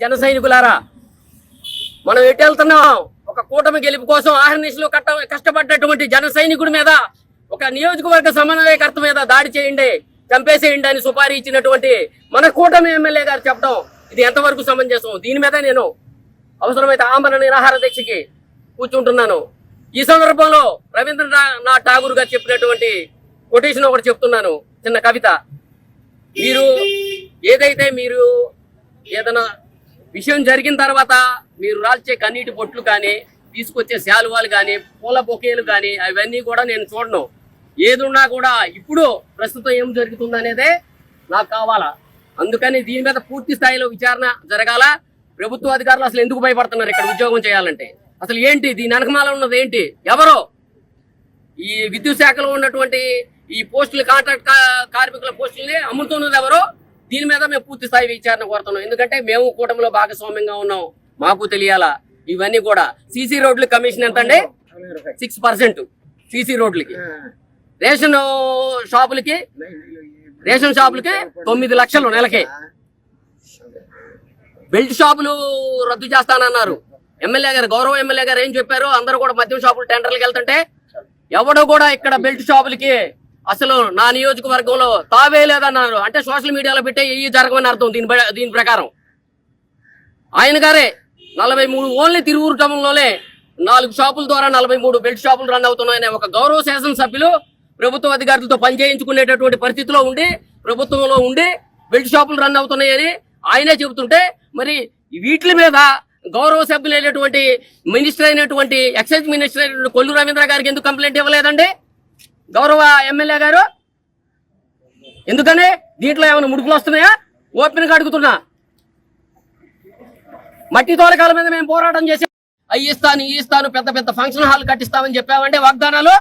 జన సైనికులారా, మనం ఎటు వెళ్తున్నాం? ఒక కూటమి గెలుపు కోసం ఆహర్నిశలో కష్టపడ్డటువంటి జన సైనికుడి మీద, ఒక నియోజకవర్గ సమన్వయకర్త మీద దాడి చేయండి, చంపేసేయండి అని సుపారీ ఇచ్చినటువంటి మన కూటమి ఎమ్మెల్యే గారు చెప్పడం ఇది ఎంతవరకు సమంజసం? దీని మీద నేను అవసరమైతే ఆమరణ నిరాహార దీక్షకి కూర్చుంటున్నాను. ఈ సందర్భంలో రవీంద్రనాథ్ ఠాగూర్ గారు చెప్పినటువంటి కొటేషన్ ఒకటి చెప్తున్నాను, చిన్న కవిత. మీరు ఏదైనా విషయం జరిగిన తర్వాత మీరు రాల్చే కన్నీటి బొట్లు కానీ, తీసుకొచ్చే శాలువాలు కానీ, పూల బొకేలు కానీ అవన్నీ కూడా నేను చూడను. ఏదున్నా కూడా ఇప్పుడు ప్రస్తుతం ఏం జరుగుతుంది అనేదే నాకు కావాలా. అందుకని దీని మీద పూర్తి స్థాయిలో విచారణ జరగాల. ప్రభుత్వ అధికారులు అసలు ఎందుకు భయపడుతున్నారు ఇక్కడ ఉద్యోగం చేయాలంటే? అసలు ఏంటి దీని వెనకమాల ఉన్నది ఏంటి? ఎవరో ఈ విద్యుత్ శాఖలో ఉన్నటువంటి ఈ పోస్టులు, కాంట్రాక్ట్ కార్మికుల పోస్టుల్ని అమ్ముతున్నది ఎవరో? దీని మీద మేము పూర్తి స్థాయి విచారణ కోరుతున్నాం. ఎందుకంటే మేము కూటమిలో భాగస్వామ్యంగా ఉన్నాం, మాకు తెలియాలా ఇవన్నీ కూడా. సీసీ రోడ్ల కమిషన్ ఎంత అండి? 6% సీసీ రోడ్లకి. రేషన్ షాపులకి 9 లక్షలు నెలకి. బెల్ట్ షాపులు రద్దు చేస్తానన్నారు ఎమ్మెల్యే గారు, గౌరవ ఎమ్మెల్యే గారు ఏం చెప్పారు? అందరూ కూడా మద్యం షాపులు టెండర్లకు వెళ్తుంటే ఎవడో కూడా ఇక్కడ బెల్ట్ షాపులకి అసలు నా నియోజకవర్గంలో తావే లేదన్నారు. అంటే సోషల్ మీడియాలో పెట్టే ఈ జరగమని అర్థం దీని ప్రకారం. ఆయన గారే 43 ఓన్లీ తిరువూరు టౌన్లోనే 4 షాపుల ద్వారా 43 బెల్ట్ షాపులు రన్ అవుతున్నాయనే ఒక గౌరవ శాసనసభ్యులు ప్రభుత్వ అధికారులతో పనిచేయించుకునేటటువంటి పరిస్థితిలో ఉండి, ప్రభుత్వంలో ఉండి బెల్ట్ షాపులు రన్ అవుతున్నాయని ఆయనే చెబుతుంటే, మరి వీటి మీద గౌరవ సభ్యులైనటువంటి మినిస్టర్ అయినటువంటి ఎక్సైజ్ మినిస్టర్ అయినటువంటి కొల్లు రవీంద్ర గారికి ఎందుకు కంప్లైంట్ ఇవ్వలేదండి గౌరవ ఎమ్మెల్యే గారు? ఎందుకని? దీంట్లో ఏమైనా ముడుపులు వస్తున్నాయా? ఓపెన్గా అడుగుతున్నా. మట్టి తోలకాల మీద మేము పోరాటం చేసి ఇస్తాను పెద్ద పెద్ద ఫంక్షన్ హాల్ కట్టిస్తామని చెప్పామంటే వాగ్దానాలు.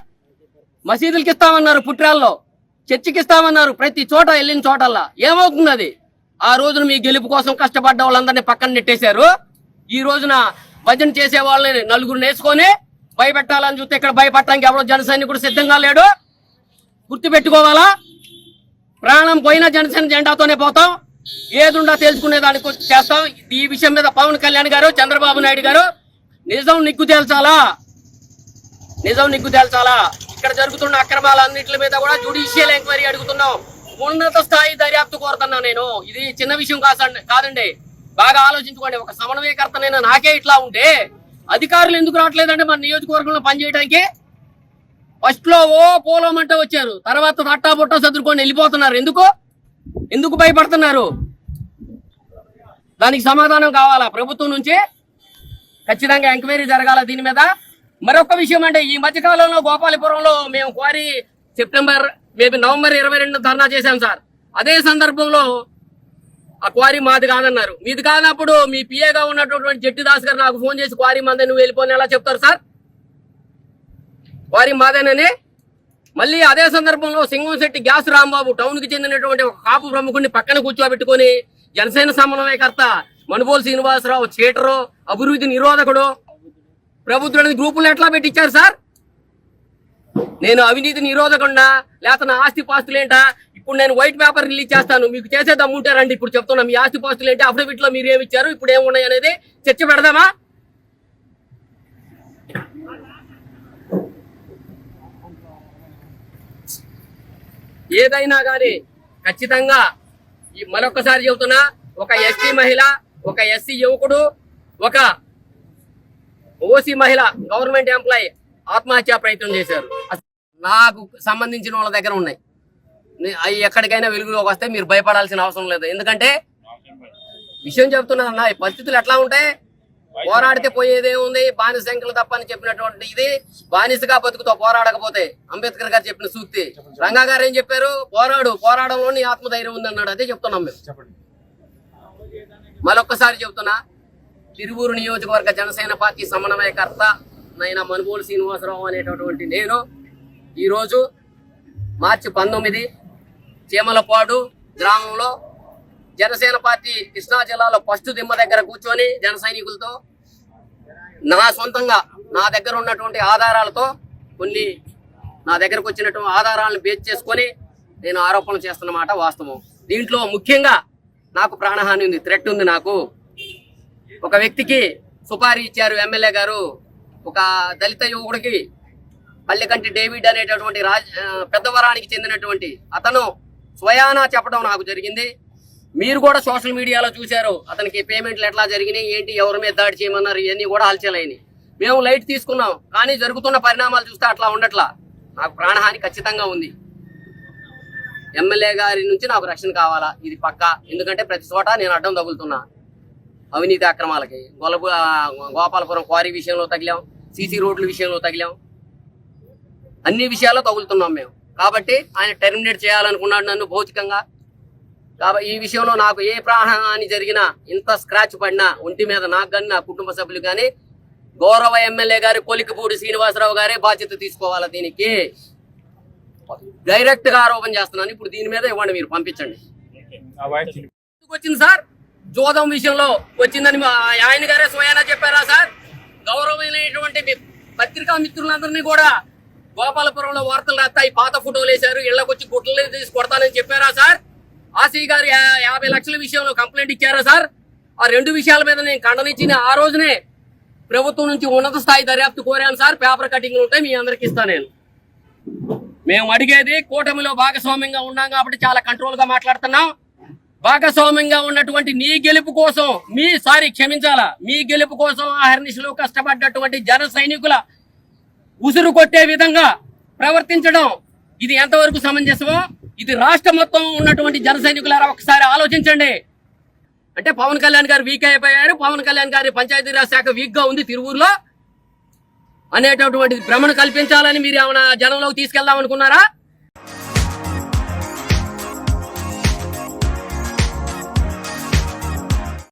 మసీదులకి ఇస్తామన్నారు, పుట్రాల్లో చర్చికి ఇస్తామన్నారు, ప్రతి చోట వెళ్ళిన చోటల్లా. ఏమవుతుంది అది? ఆ రోజున మీ గెలుపు కోసం కష్టపడ్డ వాళ్ళందరినీ పక్కన నెట్టేశారు. ఈ రోజున భజన చేసే వాళ్ళని నలుగురు నేర్చుకొని భయపెట్టాలని చూస్తే ఇక్కడ భయపడటానికి ఎవరో జన సైనికుడు సిద్ధంగా లేడు. గుర్తుపెట్టుకోవాలా, ప్రాణం పోయినా జనసేన జెండాతోనే పోతాం. ఏదుండా తెలుసుకునే దానికి చేస్తాం. ఈ విషయం మీద పవన్ కళ్యాణ్ గారు, చంద్రబాబు నాయుడు గారు నిజం నిగ్గు తేల్చాలా. ఇక్కడ జరుగుతున్న అక్రమాలన్నింటి మీద కూడా జ్యుడిషియల్ ఎంక్వైరీ అడుగుతున్నాం. ఉన్నత స్థాయి దర్యాప్తు కోరుతున్నా నేను. ఇది చిన్న విషయం కాదండి, బాగా ఆలోచించుకోండి. ఒక సమన్వయకర్తనైనా నాకే ఇట్లా ఉంటే అధికారులు ఎందుకు రావట్లేదంటే మన నియోజకవర్గంలో పనిచేయడానికి? ఫస్ట్ లో పోలోమంటే వచ్చారు, తర్వాత తట్టా బుట్ట సదురుకొని వెళ్ళిపోతున్నారు. ఎందుకు భయపడుతున్నారు? దానికి సమాధానం కావాలా ప్రభుత్వం నుంచి. ఖచ్చితంగా ఎంక్వైరీ జరగాల దీని మీద. మరొక విషయం అంటే, ఈ మధ్యకాలంలో గోపాలపురంలో మేము క్వారీ నవంబర్ 22 ధర్నా చేశాం సార్. అదే సందర్భంలో ఆ క్వారీ మాది కాదన్నారు. మీది కాదన్నప్పుడు మీ పిఏగా ఉన్నటువంటి జట్టి దాస్ గారు నాకు ఫోన్ చేసి క్వారీ మాదే, నువ్వు వెళ్ళిపోని ఎలా చెప్తారు సార్? క్వారీ మాదేనని. మళ్ళీ అదే సందర్భంలో సింగంశెట్టి గ్యాస్ రాంబాబు టౌన్ కి చెందినటువంటి ఒక కాపు ప్రముఖుడిని పక్కన కూర్చోబెట్టుకుని జనసేన సమన్వయకర్త మనుబోలు శ్రీనివాసరావు చీటరు, అభివృద్ధి నిరోధకుడు, ప్రభుత్వానికి గ్రూపులు ఎట్లా పెట్టించారు సార్? నేను అవినీతి నిరోధకుండా, లేకపోతే నా ఆస్తి పాస్తులు ఏంటా? ఇప్పుడు నేను వైట్ పేపర్ రిలీజ్ చేస్తాను, మీకు చేసే దమ్ముంటారండి. ఇప్పుడు చెప్తున్నా, మీ ఆస్తి పాస్తులు ఏంటి, అఫిడవిట్ లో మీరు ఏమి ఇచ్చారు, ఇప్పుడు ఏమున్నాయి అనేది చర్చ పెడదామా? ఏదైనా కానీ ఖచ్చితంగా మరొకసారి చెబుతున్నా, ఒక ఎస్టీ మహిళ, ఒక ఎస్సీ యువకుడు, ఒక ఓసీ మహిళ గవర్నమెంట్ ఎంప్లాయీ ఆత్మహత్యా ప్రయత్నం చేశారు. నాకు సంబంధించిన వాళ్ళ దగ్గర ఉన్నాయి. అవి ఎక్కడికైనా వెలుగులోకి వస్తే మీరు భయపడాల్సిన అవసరం లేదు. ఎందుకంటే విషయం చెప్తున్నా, ఈ పరిస్థితులు ఎట్లా ఉంటాయి? పోరాడితే పోయేదే ఉంది, బానిస సంఖ్యలు తప్ప అని చెప్పినటువంటి ఇది. బానిసగా బతుకుతో పోరాడకపోతే అంబేద్కర్ గారు చెప్పిన సూక్తి. రంగా గారు ఏం చెప్పారు? పోరాడంలోని ఆత్మధైర్యం ఉంది అన్నాడు. అదే చెప్తున్నాం మేము. మరొక్కసారి చెప్తున్నా, తిరువూరు నియోజకవర్గ జనసేన పార్టీ సమన్వయకర్త నైనా మనుబోలు శ్రీనివాసరావు అనేటటువంటి నేను ఈరోజు మార్చి 19 చీమలపాడు గ్రామంలో జనసేన పార్టీ కృష్ణా జిల్లాలో ఫస్ట్ దిమ్మ దగ్గర కూర్చొని జన సైనికులతో నా సొంతంగా నా దగ్గర ఉన్నటువంటి ఆధారాలతో కొన్ని నా దగ్గరకు వచ్చినటువంటి ఆధారాలను బేస్ చేసుకొని నేను ఆరోపణలు చేస్తున్నమాట వాస్తవం. దీంట్లో ముఖ్యంగా నాకు ప్రాణహాని ఉంది, థ్రెట్ ఉంది. నాకు ఒక వ్యక్తికి సుపారీ ఇచ్చారు ఎమ్మెల్యే గారు. ఒక దళిత యువకుడికి పల్లెకంటి డేవిడ్ అనేటటువంటి పెద్దవరానికి చెందినటువంటి అతను స్వయానా చెప్పడం నాకు జరిగింది. మీరు కూడా సోషల్ మీడియాలో చూశారు. అతనికి పేమెంట్లు ఎట్లా జరిగినాయి, ఏంటి, ఎవరి మీద దాడి చేయమన్నారు, ఇవన్నీ కూడా హల్చలైనవి. మేము లైట్ తీసుకున్నాం, కానీ జరుగుతున్న పరిణామాలు చూస్తే అట్లా ఉండట్లా. నాకు ప్రాణహాని ఖచ్చితంగా ఉంది. ఎమ్మెల్యే గారి నుంచి నాకు రక్షణ కావాలా, ఇది పక్కా. ఎందుకంటే ప్రతి చోట నేను అడ్డం తగులుతున్నా అవినీతి అక్రమాలకి. గోపాలపురం క్వారీ విషయంలో తగిలాం, సీసీ రోడ్ల విషయంలో తగిలాం, అన్ని విషయాల్లో తగులుతున్నాం మేము. కాబట్టి ఆయన టెర్మినేట్ చేయాలనుకున్నాడు నన్ను భౌతికంగా. కాబట్టి ఈ విషయంలో నాకు ఏ ప్రాణహాని జరిగినా, ఇంత స్క్రాచ్ పడినా ఒంటి మీద నాకు కానీ నా కుటుంబ సభ్యులు కానీ గౌరవ ఎమ్మెల్యే గారి కొలికిపూడి శ్రీనివాసరావు గారే బాధ్యత తీసుకోవాలా. దీనికి డైరెక్ట్ గా ఆరోపణ చేస్తున్నాను. ఇప్పుడు దీని మీద ఇవ్వండి, మీరు పంపించండి. వచ్చింది సార్, జోదం విషయంలో వచ్చిందని ఆయన గారే స్వయానా చెప్పారా సార్? గౌరవమైనటువంటి పత్రికా మిత్రులందరినీ కూడా గోపాలపురంలో వార్తలు రాస్తాయి, పాత ఫోటోలు వేశారు, ఇళ్లకొచ్చి గుడ్లు తీసి కొడతానని చెప్పారా సార్? ఆసీ గారు 50 లక్షల విషయంలో కంప్లైంట్ ఇచ్చారా సార్? ఆ 2 విషయాల మీద నేను ఖండనిచ్చిన ఆ రోజునే ప్రభుత్వం నుంచి ఉన్నత స్థాయి దర్యాప్తు కోరాను సార్. పేపర్ కటింగ్లు ఉంటాయి, మీ అందరికి ఇస్తాను నేను. మేము అడిగేది కూటమిలో భాగస్వామ్యంగా ఉన్నాం కాబట్టి చాలా కంట్రోల్ గా మాట్లాడుతున్నాం. భాగస్వామ్యంగా ఉన్నటువంటి నీ గెలుపు కోసం క్షమించాలా, మీ గెలుపు కోసం అహర్నిశలు కష్టపడ్డటువంటి జన సైనికుల ఉసురు కొట్టే విధంగా ప్రవర్తించడం ఇది ఎంతవరకు సమంజసమో ఇది రాష్ట్రం మొత్తం ఉన్నటువంటి జన సైనికులారా ఒకసారి ఆలోచించండి. అంటే పవన్ కళ్యాణ్ గారు వీక్ అయిపోయారు, పవన్ కళ్యాణ్ గారి పంచాయతీరాజ్ శాఖ వీక్ గా ఉంది తిరువూరులో అనేటటువంటి భ్రమను కల్పించాలని మీరు ఏమైనా జనంలోకి తీసుకెళ్దాం అనుకున్నారా?